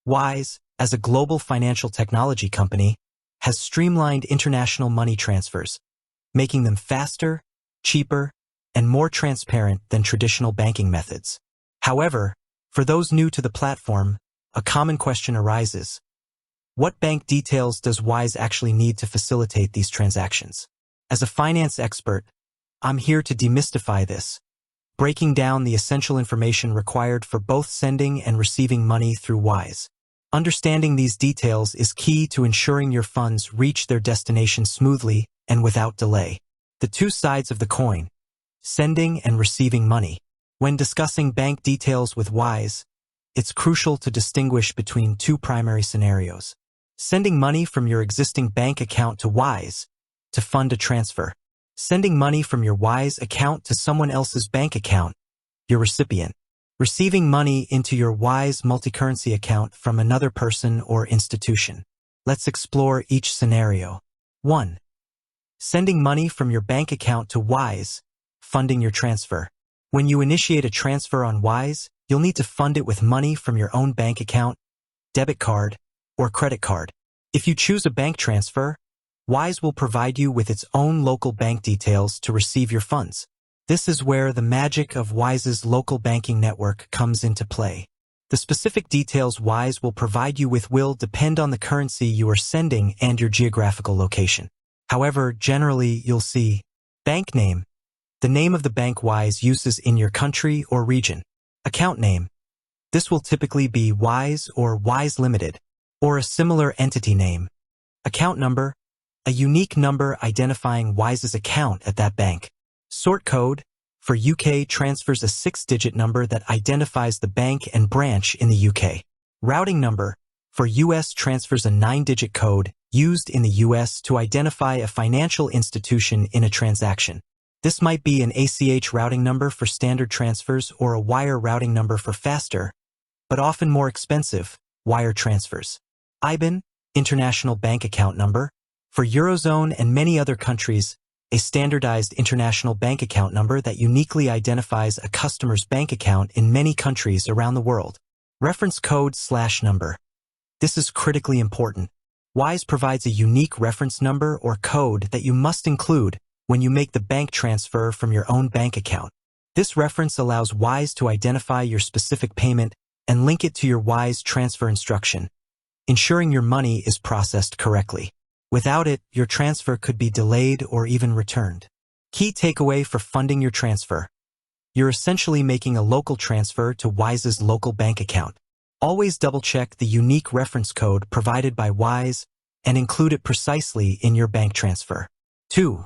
Wise, as a global financial technology company, has streamlined international money transfers, making them faster, cheaper, and more transparent than traditional banking methods. However, for those new to the platform, a common question arises. What bank details does Wise actually need to facilitate these transactions? As a finance expert, I'm here to demystify this, breaking down the essential information required for both sending and receiving money through Wise. Understanding these details is key to ensuring your funds reach their destination smoothly and without delay. The two sides of the coin, sending and receiving money. When discussing bank details with Wise, it's crucial to distinguish between two primary scenarios. Sending money from your existing bank account to Wise to fund a transfer. Sending money from your Wise account to someone else's bank account, your recipient. Receiving money into your Wise multi-currency account from another person or institution. Let's explore each scenario. 1. Sending money from your bank account to Wise, funding your transfer. When you initiate a transfer on Wise, you'll need to fund it with money from your own bank account, debit card, or credit card. If you choose a bank transfer, Wise will provide you with its own local bank details to receive your funds. This is where the magic of Wise's local banking network comes into play. The specific details Wise will provide you with will depend on the currency you are sending and your geographical location. However, generally you'll see bank name, the name of the bank Wise uses in your country or region. Account name. This will typically be Wise or Wise Limited, or a similar entity name. Account number. A unique number identifying Wise's account at that bank. Sort code. For UK transfers, a 6-digit number that identifies the bank and branch in the UK. Routing number. For US transfers, a 9-digit code used in the US to identify a financial institution in a transaction. This might be an ACH routing number for standard transfers or a wire routing number for faster, but often more expensive, wire transfers. IBAN, International Bank Account Number. For Eurozone and many other countries, a standardized international bank account number that uniquely identifies a customer's bank account in many countries around the world. Reference code / number. This is critically important. Wise provides a unique reference number or code that you must include when you make the bank transfer from your own bank account. This reference allows Wise to identify your specific payment and link it to your Wise transfer instruction, ensuring your money is processed correctly. Without it, your transfer could be delayed or even returned. Key takeaway for funding your transfer. You're essentially making a local transfer to Wise's local bank account. Always double-check the unique reference code provided by Wise and include it precisely in your bank transfer. 2.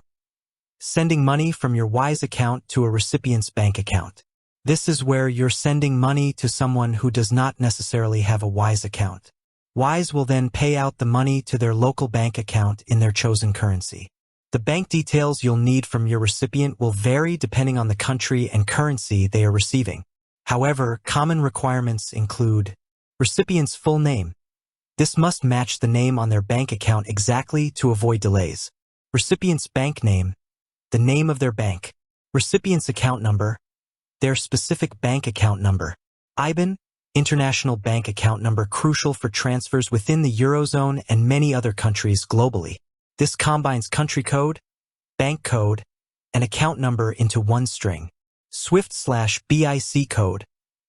Sending money from your Wise account to a recipient's bank account. This is where you're sending money to someone who does not necessarily have a Wise account. Wise will then pay out the money to their local bank account in their chosen currency. The bank details you'll need from your recipient will vary depending on the country and currency they are receiving. However, common requirements include recipient's full name. This must match the name on their bank account exactly to avoid delays. Recipient's bank name, the name of their bank. Recipient's account number, their specific bank account number. IBAN, International Bank Account Number, crucial for transfers within the Eurozone and many other countries globally. This combines country code, bank code, and account number into one string. SWIFT/BIC code,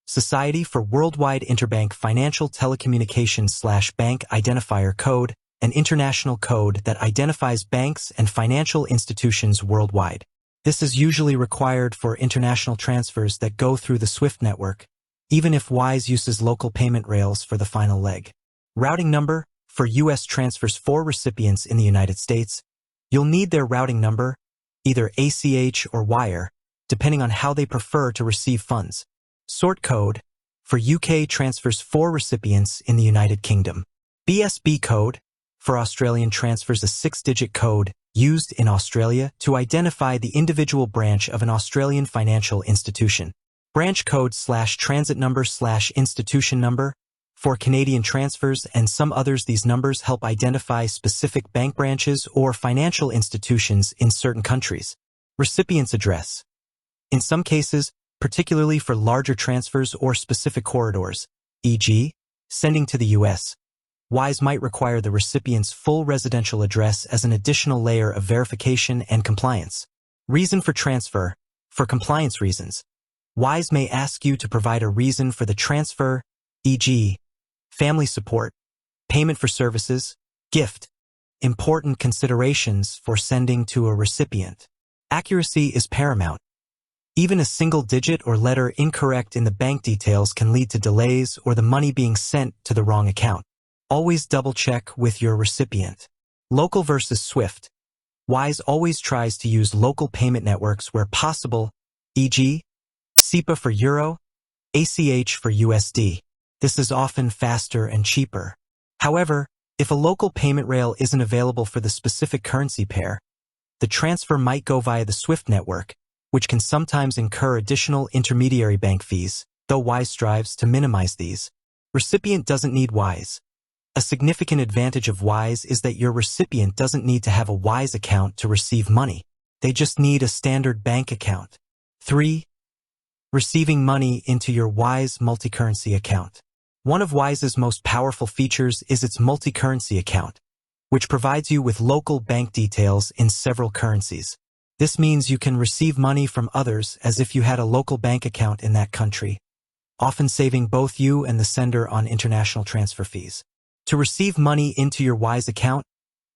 Society for Worldwide Interbank Financial Telecommunications/Bank Identifier Code, an international code that identifies banks and financial institutions worldwide. This is usually required for international transfers that go through the SWIFT network, even if Wise uses local payment rails for the final leg. Routing number. For U.S. transfers for recipients in the United States, you'll need their routing number, either ACH or wire, depending on how they prefer to receive funds. Sort code. For UK transfers for recipients in the United Kingdom. BSB code. For Australian transfers, a 6-digit code used in Australia to identify the individual branch of an Australian financial institution. Branch code / transit number / institution number. For Canadian transfers and some others, these numbers help identify specific bank branches or financial institutions in certain countries. Recipient's address. In some cases, particularly for larger transfers or specific corridors, e.g., Sending to the US. Wise might require the recipient's full residential address as an additional layer of verification and compliance. Reason for transfer. For compliance reasons, Wise may ask you to provide a reason for the transfer, e.g., family support, payment for services, gift. Important considerations for sending to a recipient. Accuracy is paramount. Even a single digit or letter incorrect in the bank details can lead to delays or the money being sent to the wrong account. Always double-check with your recipient. Local versus SWIFT. Wise always tries to use local payment networks where possible, e.g., SEPA for Euro, ACH for USD. This is often faster and cheaper. However, if a local payment rail isn't available for the specific currency pair, the transfer might go via the SWIFT network, which can sometimes incur additional intermediary bank fees, though Wise strives to minimize these. Recipient doesn't need Wise. A significant advantage of Wise is that your recipient doesn't need to have a Wise account to receive money. They just need a standard bank account. 3. Receiving money into your Wise multi-currency account. One of Wise's most powerful features is its multi-currency account, which provides you with local bank details in several currencies. This means you can receive money from others as if you had a local bank account in that country, often saving both you and the sender on international transfer fees. To receive money into your Wise account,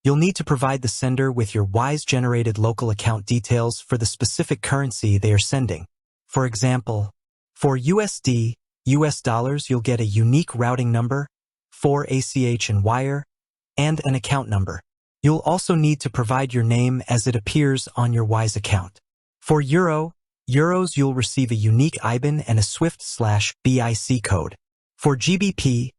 you'll need to provide the sender with your Wise-generated local account details for the specific currency they are sending. For example, for USD, US dollars, you'll get a unique routing number, for ACH and wire, and an account number. You'll also need to provide your name as it appears on your Wise account. For Euros, you'll receive a unique IBAN and a SWIFT/BIC code. For GBP,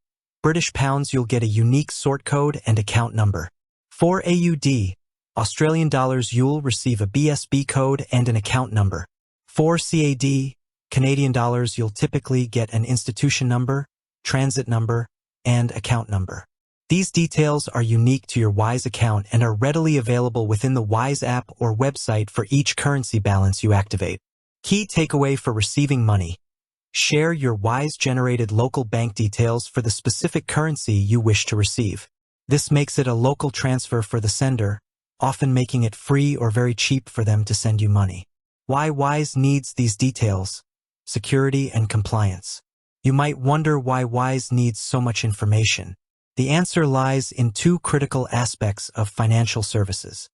British pounds, you'll get a unique sort code and account number. For AUD, Australian dollars, you'll receive a BSB code and an account number. For CAD, Canadian dollars, you'll typically get an institution number, transit number, and account number. These details are unique to your Wise account and are readily available within the Wise app or website for each currency balance you activate. Key takeaway for receiving money. Share your Wise-generated local bank details for the specific currency you wish to receive. This makes it a local transfer for the sender, often making it free or very cheap for them to send you money. Why Wise needs these details? Security and compliance. You might wonder why Wise needs so much information. The answer lies in two critical aspects of financial services: